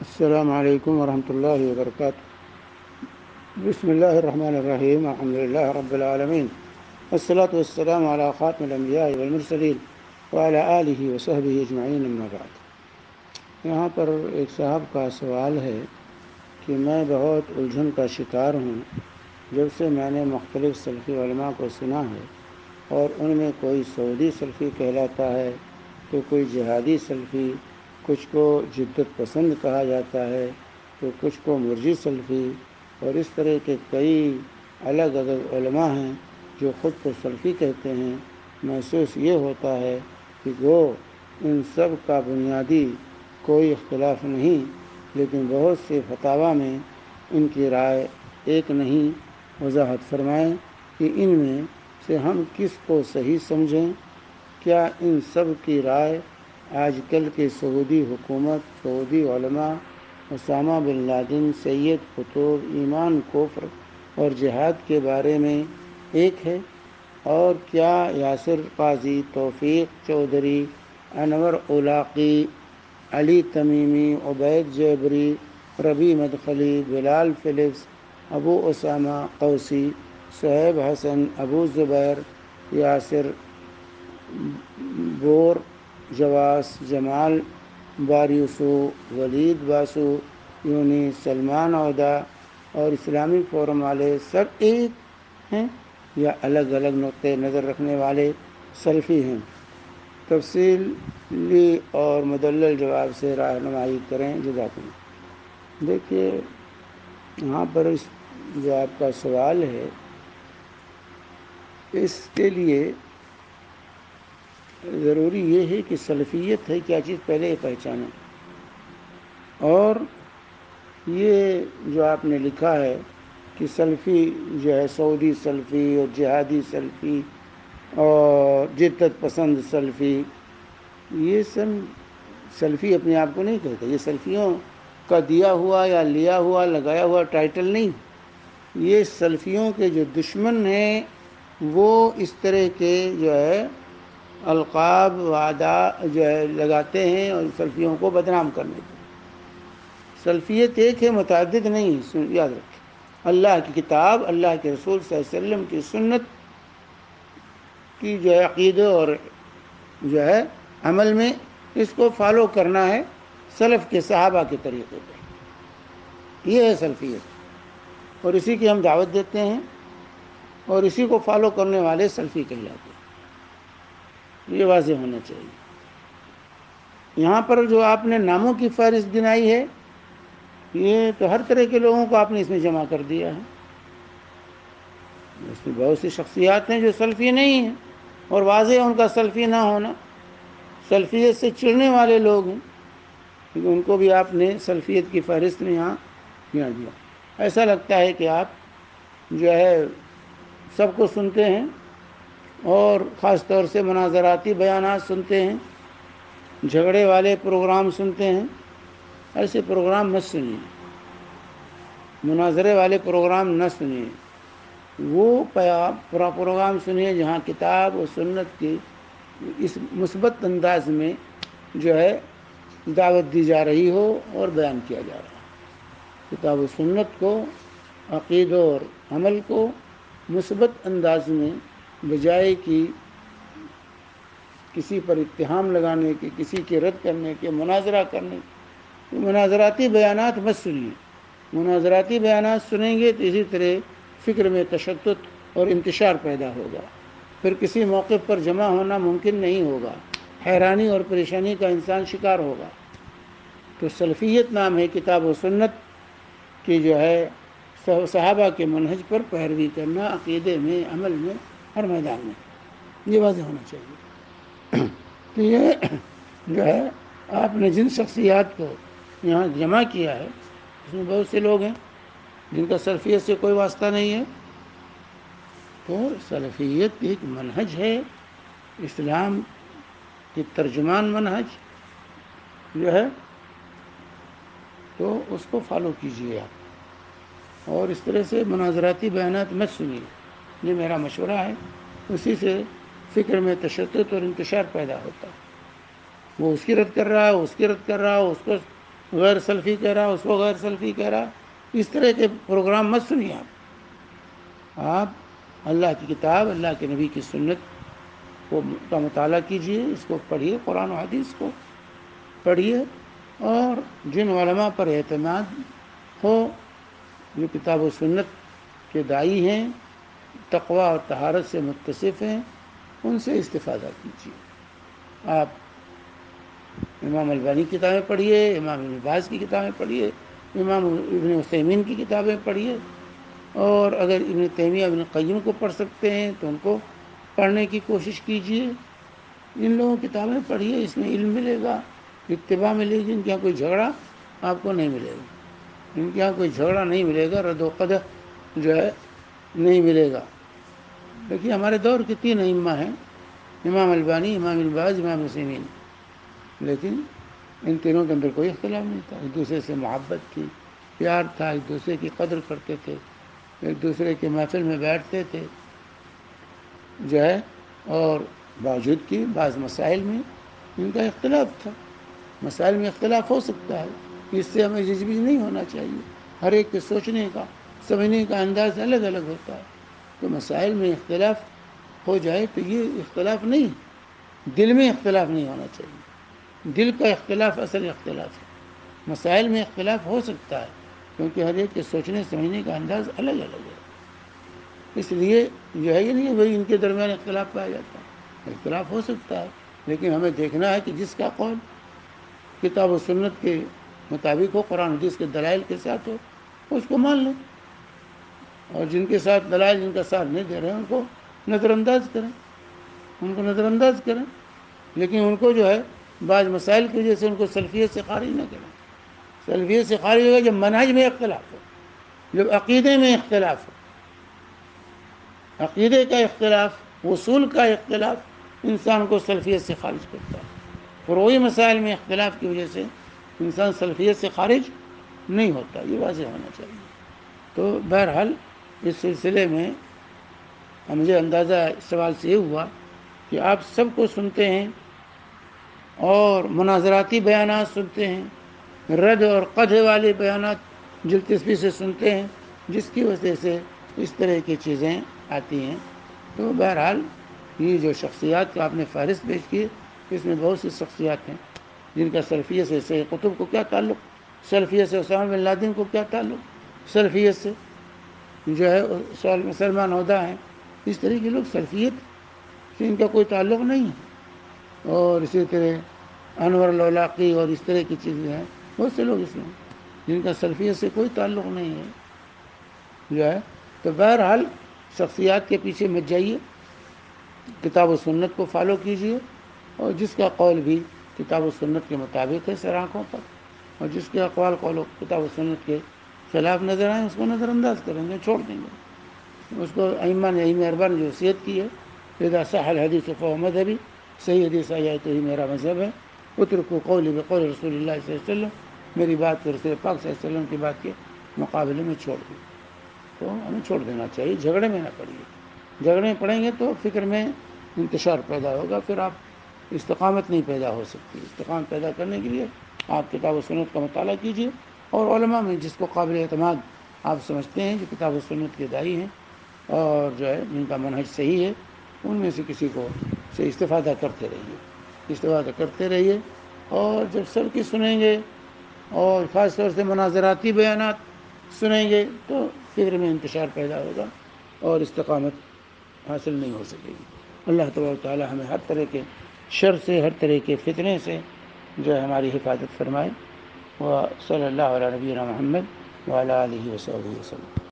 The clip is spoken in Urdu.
السلام علیکم ورحمۃ اللہ وبرکاتہ۔ بسم اللہ الرحمن الرحیم، الحمد للہ رب العالمین، والصلاة والسلام علی خاتم الانبیاء والمرسلین وعلی آلہ وصحبہ اجمعین، اما بعد۔ یہاں پر ایک صاحب کا سوال ہے کہ میں بہت الجھن کا شکار ہوں، جب سے میں نے مختلف سلفی علماء کو سنا ہے اور ان میں کوئی سعودی سلفی کہلاتا ہے تو کوئی جہادی سلفی، کچھ کو جدت پسند کہا جاتا ہے تو کچھ کو مرجی سلفی، اور اس طرح کے کئی الگ الگ علماء ہیں جو خود کو سلفی کہتے ہیں۔ محسوس یہ ہوتا ہے کہ گو ان سب کا بنیادی کوئی اختلاف نہیں، لیکن بہت سے فتاویٰ میں ان کی رائے ایک نہیں۔ وضاحت فرمائیں کہ ان میں سے ہم کس کو صحیح سمجھیں؟ کیا ان سب کی رائے آج کل کے سعودی حکومت، سعودی علماء، اسامہ بن لادن، سید قطب، ایمان، کفر اور جہاد کے بارے میں ایک ہے؟ اور کیا یاسر قاضی، توفیق چودھری، انور اولاقی، علی تمیمی، عبید جیبری، ربی مدخلی، بلال فلپس، ابو اسامہ قوسی، صہیب حسن، ابو زبیر، یاسر بور، جواس، جمال باریوسو، ولید باسو، یونس، سلمان عہدہ اور اسلامی فورم والے سب ایک ہیں یا الگ الگ نقطۂ نظر رکھنے والے سلفی ہیں؟ تفصیلی اور مدلل جواب سے رہنمائی کریں، جزاکم اللہ۔ دیکھیے، یہاں پر جو آپ کا سوال ہے، اس کے لیے ضروری یہ ہے کہ سلفیت ہے کیا چیز پہلے یہ پہچانیں۔ اور یہ جو آپ نے لکھا ہے کہ سلفی جو ہے سعودی سلفی اور جہادی سلفی اور جدت پسند سلفی، یہ سب سلفی اپنے آپ کو نہیں کہتے، یہ سلفیوں کا دیا ہوا یا لیا ہوا لگایا ہوا ٹائٹل نہیں۔ یہ سلفیوں کے جو دشمن ہیں وہ اس طرح کے جو ہے القاب وعدہ جو ہے لگاتے ہیں اور سلفیوں کو بدنام کرنے کے۔ سلفیت ایک ہے، متعدد نہیں، یاد رکھیں۔ اللہ کی کتاب، اللہ کے رسول صلی اللہ علیہ وسلم کی سنت کی جو ہے عقیدے اور جو ہے عمل میں اس کو فالو کرنا ہے سلف کے صحابہ کے طریقے پر، یہ ہے سلفیت، اور اسی کی ہم دعوت دیتے ہیں اور اسی کو فالو کرنے والے سلفی کہلاتے ہیں۔ یہ واضح ہونا چاہیے۔ یہاں پر جو آپ نے ناموں کی فہرست گنائی ہے، یہ تو ہر طرح کے لوگوں کو آپ نے اس میں جمع کر دیا ہے۔ اس میں بہت سی شخصیات ہیں جو سلفی نہیں ہیں، اور واضح ہے ان کا سلفی نہ ہونا۔ سلفیت سے چڑھنے والے لوگ ہیں، لیکن ان کو بھی آپ نے سلفیت کی فہرست میں یہاں دیا۔ ایسا لگتا ہے کہ آپ جو ہے سب کو سنتے ہیں، اور خاص طور سے مناظراتی بیانات سنتے ہیں، جھگڑے والے پروگرام سنتے ہیں۔ ایسے پروگرام مت سنیے، مناظرے والے پروگرام نہ سنیے۔ وہ پروگرام سنیے جہاں کتاب و سنت کی اس مثبت انداز میں جو ہے دعوت دی جا رہی ہو اور بیان کیا جا رہا ہے۔ کتاب و سنت کو، عقیدہ اور عمل کو مثبت انداز میں، بجائے کہ کسی پر اتہام لگانے کے، کسی کے رد کرنے کے، مناظرہ کرنے کے، مناظراتی بیانات مت سنیے۔ مناظراتی بیانات سنیں گے تو اسی طرح فکر میں تشتت اور انتشار پیدا ہوگا، پھر کسی موقف پر جمع ہونا ممکن نہیں ہوگا، حیرانی اور پریشانی کا انسان شکار ہوگا۔ تو سلفیت نام ہے کتاب و سنت کی جو ہے صحابہ کے منہج پر پیروی کرنا، عقیدے میں، عمل میں، ہر میدان میں۔ یہ واضح ہونا چاہیے کہ یہ جو ہے آپ نے جن شخصیات کو یہاں جمع کیا ہے، اس میں بہت سے لوگ ہیں جن کا سلفیت سے کوئی واسطہ نہیں ہے۔ تو سلفیت ایک منہج ہے، اسلام کی ترجمان منہج جو ہے، تو اس کو فالو کیجیے آپ، اور اس طرح سے مناظراتی بیانات مت سنیے۔ یہ میرا مشورہ ہے۔ اسی سے فکر میں تشتت اور انتشار پیدا ہوتا ہے۔ وہ اس کی رد کر رہا ہے، اس کی رد کر رہا ہے، اس کو غیر سلفی کہہ رہا، اس کو غیر سلفی کہہ رہا، اس طرح کے پروگرام مت سنیے آپ اللہ کی کتاب، اللہ کے نبی کی سنت کا مطالعہ کیجیے، اس کو پڑھیے، قرآن و حدیث کو پڑھیے، اور جن علماء پر اعتماد ہو، جو کتاب و سنت کے داعی ہیں، تقوی اور طہارت سے متصف ہیں، ان سے استفادہ کیجیے۔ آپ امام البانی کی کتابیں پڑھیے، امام ابن باز کی کتابیں پڑھیے، امام ابن عثیمین کی کتابیں پڑھیے، اور اگر ابن تیمیہ ابن قیم کو پڑھ سکتے ہیں تو ان کو پڑھنے کی کوشش کیجیے۔ ان لوگوں کی کتابیں پڑھیے، اس میں علم ملے گا، اتباع ملے گی، ان کے یہاں کوئی جھگڑا آپ کو نہیں ملے گا، ان کے یہاں کوئی جھگڑا نہیں ملے گا، رد و قدح جو ہے نہیں ملے گا۔ دیکھیے ہمارے دور کے 3 ائمہ ہیں، امام البانی، امام ابن باز، امام عثیمین، لیکن ان تینوں کے اندر کوئی اختلاف نہیں تھا، ایک دوسرے سے محبت تھی، پیار تھا، ایک دوسرے کی قدر کرتے تھے، ایک دوسرے کے محفل میں بیٹھتے تھے جو ہے، اور باوجود کہ بعض مسائل میں ان کا اختلاف تھا۔ مسائل میں اختلاف ہو سکتا ہے، اس سے ہمیں جھجھبی نہیں ہونا چاہیے، ہر ایک کے سوچنے کا، سمجھنے کا انداز الگ الگ ہوتا ہے، تو مسائل میں اختلاف ہو جائے تو یہ اختلاف نہیں، دل میں اختلاف نہیں ہونا چاہیے، دل کا اختلاف اصل اختلاف ہے۔ مسائل میں اختلاف ہو سکتا ہے کیونکہ ہر ایک کے سوچنے سمجھنے کا انداز الگ الگ ہے، اس لیے جو ہے یہ نہیں بھائی ان کے درمیان اختلاف پایا جاتا ہے، اختلاف ہو سکتا ہے، لیکن ہمیں دیکھنا ہے کہ جس کا قول کتاب و سنت کے مطابق ہو، قرآن حدیث کے دلائل کے ساتھ ہو، اس کو مان لیں، اور جن کے ساتھ دلائل جن کا ساتھ نہیں دے رہے ہیں ان کو نظر انداز کریں، ان کو نظر انداز کریں، لیکن ان کو جو ہے بعض مسائل کی وجہ سے ان کو سلفیت سے خارج نہ کریں۔ سلفیت سے خارج ہوگا جب منہج میں اختلاف ہو، جب عقیدے میں اختلاف ہو، عقیدے کا اختلاف، اصول کا اختلاف انسان کو سلفیت سے خارج کرتا ہے۔ فروعی مسائل میں اختلاف کی وجہ سے انسان سلفیت سے خارج نہیں ہوتا، یہ واضح ہونا چاہیے۔ تو بہرحال اس سلسلے میں مجھے اندازہ اس سوال سے یہ ہوا کہ آپ سب کو سنتے ہیں اور مناظراتی بیانات سنتے ہیں، رد اور قدح والے بیانات دلچسپی سے سنتے ہیں، جس کی وجہ سے اس طرح کی چیزیں آتی ہیں۔ تو بہرحال یہ جو شخصیات کا آپ نے فہرست پیش کی، اس میں بہت سی شخصیات ہیں جن کا سلفیت سے سید قطب کو کیا تعلق، سلفیت سے اسامہ بن لادن کو کیا تعلق، سلفیت سے جو ہے سلمان عہدہ ہیں، اس طرح کے لوگ سلفیت سے ان کا کوئی تعلق نہیں ہے، اور اسی طرح انور الاولاقی اور اس طرح کی چیزیں ہیں، بہت سے لوگ اس میں جن کا سلفیت سے کوئی تعلق نہیں ہے جو ہے۔ تو بہرحال شخصیات کے پیچھے مت جائیے، کتاب و سنت کو فالو کیجیے، اور جس کا قول بھی کتاب و سنت کے مطابق ہے سر آنکھوں پر، اور جس کے اقوال قول و کتاب و سنت کے خلاف نظر آئیں اس کو نظر انداز کریں گے، چھوڑ دیں گے۔ اس کو ائمہ نے ائمہ اربعہ نے جو وصیت کی ہے، اذا صح الحدیث فهو مذہبی، صحیح حدیث آ جائے تو ہی میرا مذہب ہے، اترکوا قولی بقول رسول اللہ صلی اللہ علیہ وسلم، میری بات کو رسول پاک صلی اللہ علیہ وسلم کی بات کے مقابلے میں چھوڑ دیں، تو ہمیں چھوڑ دینا چاہیے، جھگڑے میں نہ پڑیے، جھگڑے میں پڑیں گے تو فکر میں انتشار پیدا ہوگا، پھر آپ استقامت نہیں پیدا ہو سکتی۔ استقامت پیدا کرنے کے لیے آپ کتاب و سنت کا مطالعہ کیجیے، اور علماء میں جس کو قابل اعتماد آپ سمجھتے ہیں جو کتاب و سنت کے داعی ہیں اور جو ہے جن کا منہج صحیح ہے، ان میں سے کسی کو سے استفادہ کرتے رہیے، استفادہ کرتے رہیے، اور جب سب کی سنیں گے اور خاص طور سے مناظراتی بیانات سنیں گے تو فکر میں انتشار پیدا ہوگا اور استقامت حاصل نہیں ہو سکے گی۔ اللہ تبارک و تعالی ہمیں ہر طرح کے شر سے، ہر طرح کے فتنے سے جو ہے ہماری حفاظت فرمائے، وصلی اللہ علی نبینا محمد وعلی آلہ وصحبہ وسلم۔